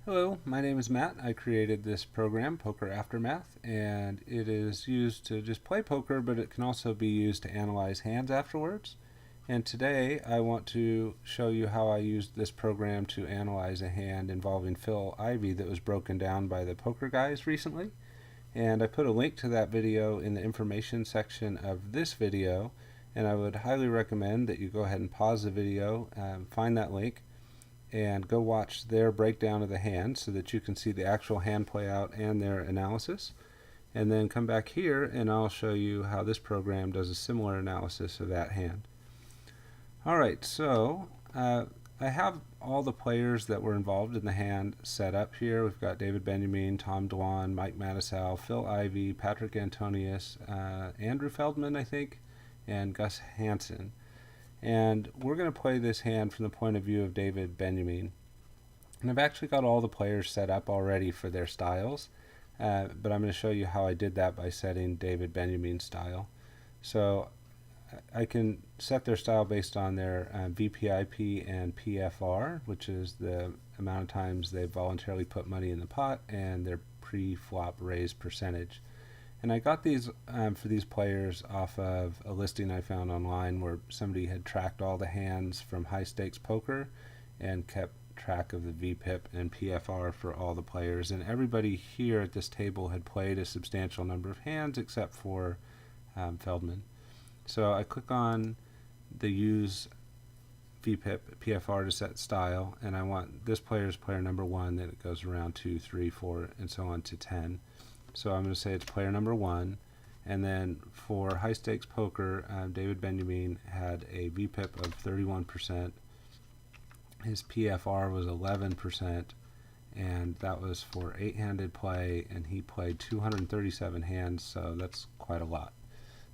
Hello, my name is Matt. I created this program, Poker Aftermath, and it is used to just play poker, but it can also be used to analyze hands afterwards. And today I want to show you how I used this program to analyze a hand involving Phil Ivey that was broken down by the poker guys recently. And I put a link to that video in the information section of this video, and I would highly recommend that you go ahead and pause the video, find that link, and go watch their breakdown of the hand so that you can see the actual hand play out and their analysis. And then come back here and I'll show you how this program does a similar analysis of that hand. Alright, so I have all the players that were involved in the hand set up here. We've got David Benyamine, Tom Dwan, Mike Mattisau, Phil Ivey, Patrik Antonius, Andrew Feldman, I think, and Gus Hansen. And we're going to play this hand from the point of view of David Benyamine. And I've actually got all the players set up already for their styles, but I'm going to show you how I did that by setting David Benyamine's style. So I can set their style based on their VPIP and PFR, which is the amount of times they voluntarily put money in the pot, and their pre-flop raise percentage. And I got these for these players off of a listing I found online where somebody had tracked all the hands from high stakes poker and kept track of the VPIP and PFR for all the players. And everybody here at this table had played a substantial number of hands except for Feldman. So I click on the use VPIP PFR to set style, and I want this player's player number 1, then it goes around 2, 3, 4, and so on to 10. So I'm going to say it's player number 1, and then for high stakes poker, David Benyamine had a VPIP of 31%. His PFR was 11%, and that was for 8-handed play, and he played 237 hands, so that's quite a lot.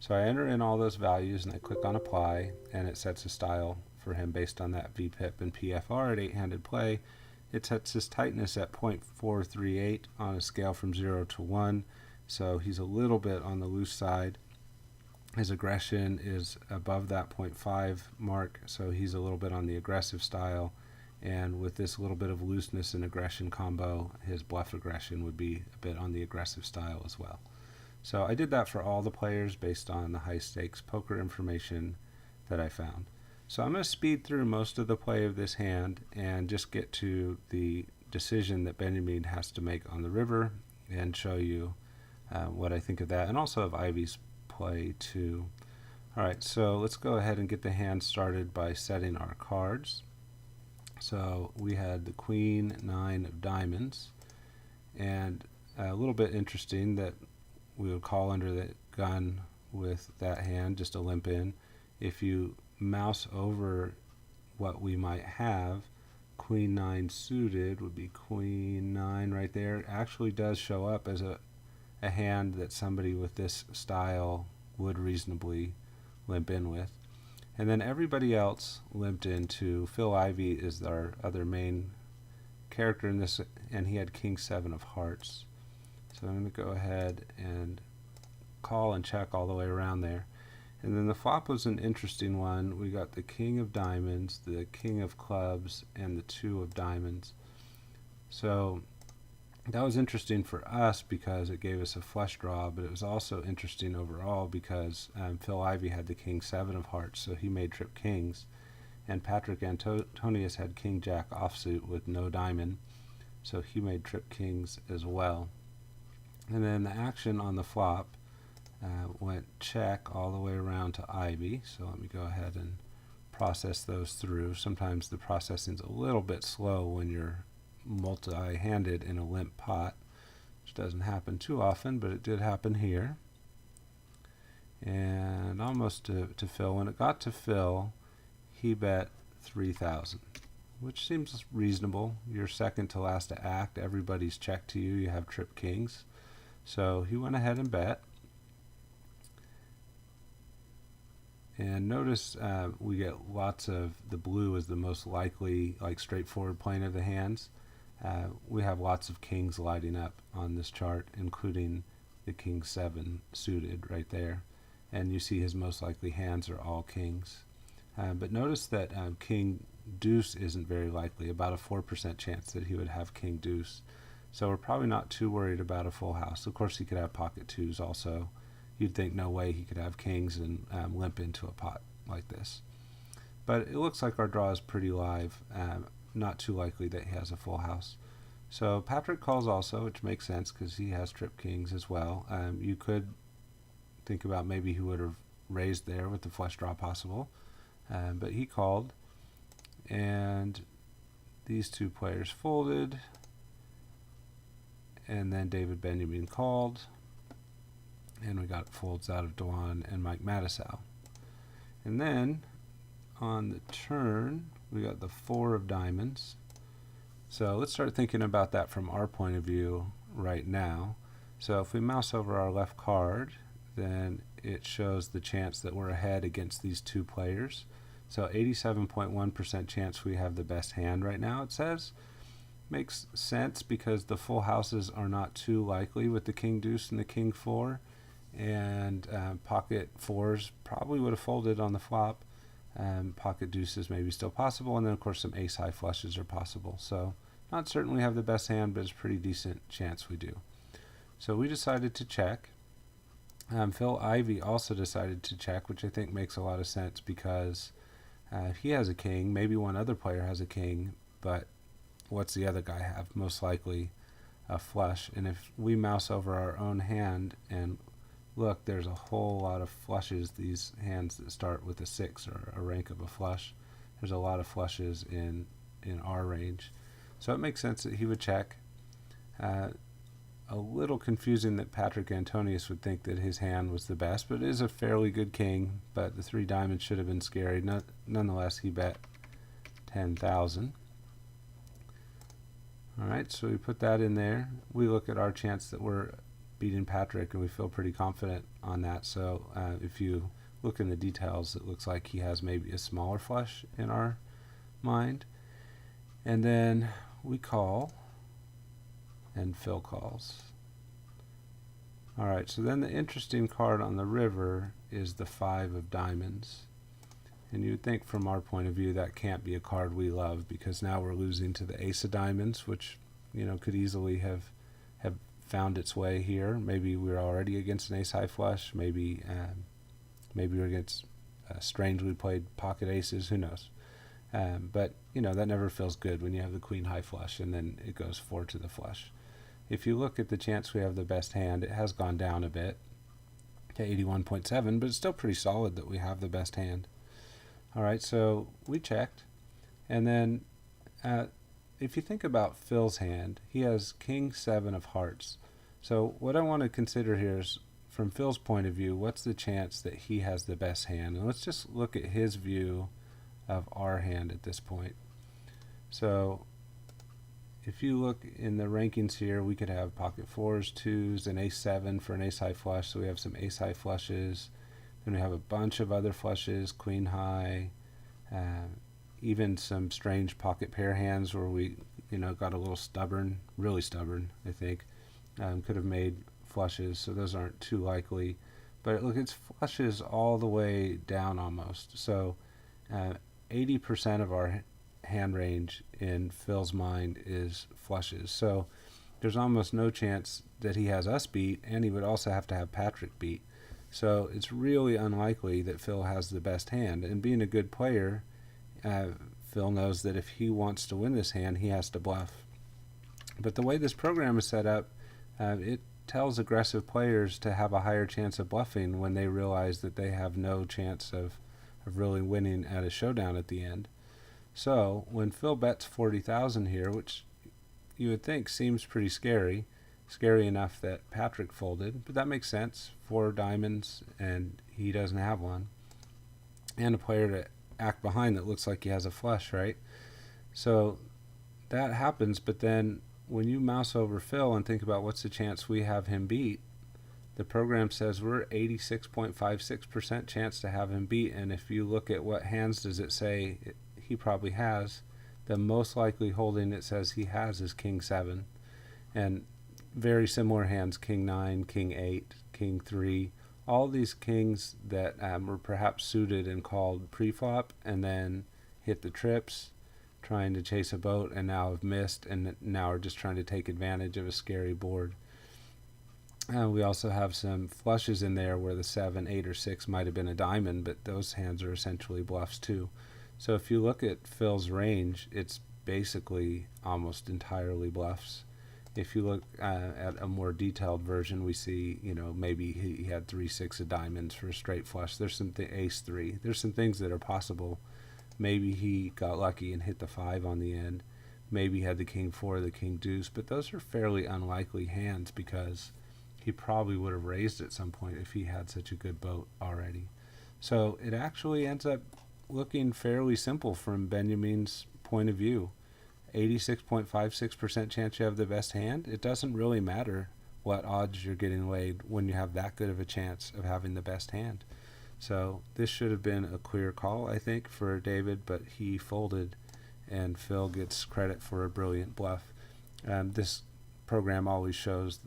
So I enter in all those values, and I click on apply, and it sets a style for him based on that VPIP and PFR at 8-handed play. It sets his tightness at 0.438 on a scale from 0 to 1, so he's a little bit on the loose side. His aggression is above that 0.5 mark, so he's a little bit on the aggressive style, and with this little bit of looseness and aggression combo, his bluff aggression would be a bit on the aggressive style as well. So I did that for all the players based on the high stakes poker information that I found. So I'm going to speed through most of the play of this hand and just get to the decision that Benyamine has to make on the river and show you what I think of that, and also of Ivey's play too. Alright, so let's go ahead and get the hand started by setting our cards. So we had the Queen 9 of diamonds, and a little bit interesting that we would call under the gun with that hand, just a limp in. If you mouse over what we might have, Queen 9 suited would be Queen 9 right there. It actually does show up as a hand that somebody with this style would reasonably limp in with. And then everybody else limped into. Phil Ivey is our other main character in this, and he had King 7 of hearts. So I'm going to go ahead and call and check all the way around there. And then the flop was an interesting one. We got the King of diamonds, the King of clubs, and the 2 of diamonds. So that was interesting for us because it gave us a flush draw, but it was also interesting overall because Phil Ivey had the King 7 of hearts, so he made trip kings. And Patrik Antonius had King Jack offsuit with no diamond, so he made trip kings as well. And then the action on the flop went check all the way around to Ivey. So let me go ahead and process those through. Sometimes the processing's a little bit slow when you're multi-handed in a limp pot, which doesn't happen too often, but it did happen here. And almost to Phil. When it got to Phil, he bet 3,000, which seems reasonable. You're second to last to act. Everybody's checked to you. You have trip kings. So he went ahead and bet. And notice we get lots of, the blue is the most likely, like straightforward playing of the hands. We have lots of kings lighting up on this chart, including the King 7 suited right there. And you see his most likely hands are all kings. But notice that King deuce isn't very likely, about a 4% chance that he would have king deuce. So we're probably not too worried about a full house. Of course, he could have pocket twos also. You'd think no way he could have kings and limp into a pot like this. But it looks like our draw is pretty live. Not too likely that he has a full house. So Patrik calls also, which makes sense because he has trip kings as well. You could think about maybe he would have raised there with the flush draw possible. But he called, and these two players folded, and then David Benyamine called, and we got folds out of Dewan and Mike Matisow. And then on the turn, we got the 4 of diamonds. So let's start thinking about that from our point of view right now. So if we mouse over our left card, then it shows the chance that we're ahead against these two players. So 87.1% chance we have the best hand right now, it says. Makes sense because the full houses are not too likely with the king deuce and the king 4. And pocket 4s probably would have folded on the flop. Pocket deuces maybe still possible, and then of course some ace high flushes are possible. So not certainly have the best hand, but it's a pretty decent chance we do. So we decided to check. Phil Ivey also decided to check, which I think makes a lot of sense because he has a king, maybe one other player has a king, but what's the other guy have? Most likely a flush. And if we mouse over our own hand and look, there's a whole lot of flushes, these hands that start with a 6 or a rank of a flush. There's a lot of flushes in our range. So it makes sense that he would check. A little confusing that Patrik Antonius would think that his hand was the best, but it is a fairly good king, but the 3 diamonds should have been scary. Nonetheless, he bet 10,000. Alright, so we put that in there. We look at our chance that we're beating Patrik, and we feel pretty confident on that. So if you look in the details, it looks like he has maybe a smaller flush in our mind. And then we call, and Phil calls. Alright, so then the interesting card on the river is the 5 of diamonds. And you would think from our point of view that can't be a card we love, because now we're losing to the ace of diamonds, which could easily have found its way here. Maybe we're already against an ace high flush. Maybe we're against strangely played pocket aces. Who knows? But that never feels good when you have the queen high flush and then it goes 4 to the flush. If you look at the chance we have the best hand, it has gone down a bit to 81.7, but it's still pretty solid that we have the best hand. Alright, so we checked, and then if you think about Phil's hand, he has king 7 of hearts. So what I want to consider here is, from Phil's point of view, what's the chance that he has the best hand? And let's just look at his view of our hand at this point. So if you look in the rankings here, we could have pocket 4s, 2s, and ace 7 for an ace high flush. So we have some ace high flushes. Then we have a bunch of other flushes, queen high, even some strange pocket pair hands where we got a little stubborn, really stubborn, I think. Could have made flushes, so those aren't too likely. But look, it's flushes all the way down almost. So 80% of our hand range in Phil's mind is flushes. So there's almost no chance that he has us beat, and he would also have to have Patrik beat. So it's really unlikely that Phil has the best hand. And being a good player, Phil knows that if he wants to win this hand, he has to bluff. But the way this program is set up, it tells aggressive players to have a higher chance of bluffing when they realize that they have no chance of really winning at a showdown at the end. So when Phil bets 40,000 here, which you would think seems pretty scary enough that Patrik folded, but that makes sense. 4 diamonds and he doesn't have one, and a player to act behind that looks like he has a flush, right? So that happens, but then when you mouse over Phil and think about what's the chance we have him beat, the program says we're 86.56% chance to have him beat. And if you look at what hands does it say he probably has, the most likely holding it says he has is king 7, and very similar hands, king 9, king 8, king 3, all these kings that were perhaps suited and called pre-flop and then hit the trips. trying to chase a boat and now have missed, and now are just trying to take advantage of a scary board. We also have some flushes in there where the 7, 8, or 6 might have been a diamond, but those hands are essentially bluffs too. So if you look at Phil's range, it's basically almost entirely bluffs. If you look at a more detailed version, we see, maybe he had 3, 6 of diamonds for a straight flush. There's some ace 3. There's some things that are possible. Maybe he got lucky and hit the 5 on the end. Maybe he had the king 4, the king deuce, but those are fairly unlikely hands because he probably would have raised at some point if he had such a good boat already. So it actually ends up looking fairly simple from Benyamine's point of view. 86.56% chance you have the best hand. It doesn't really matter what odds you're getting laid when you have that good of a chance of having the best hand. So this should have been a clear call, I think, for David, but he folded, and Phil gets credit for a brilliant bluff. This program always shows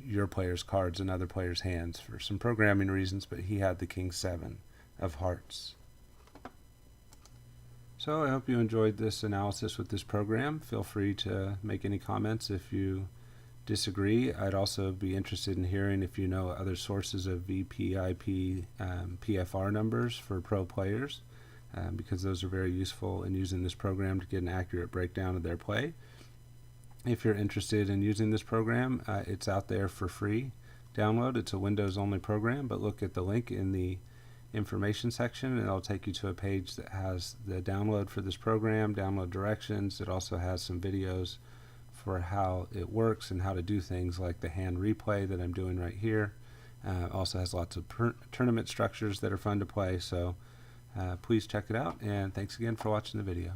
your player's cards and other players' hands for some programming reasons, but he had the king 7 of hearts. So I hope you enjoyed this analysis with this program. Feel free to make any comments if you disagree. I'd also be interested in hearing if you know other sources of VPIP PFR numbers for pro players, because those are very useful in using this program to get an accurate breakdown of their play. If you're interested in using this program, it's out there for free download. It's a Windows only program, but look at the link in the information section and it'll take you to a page that has the download for this program, download directions. It also has some videos for how it works and how to do things like the hand replay that I'm doing right here. Also has lots of tournament structures that are fun to play, so please check it out, and thanks again for watching the video.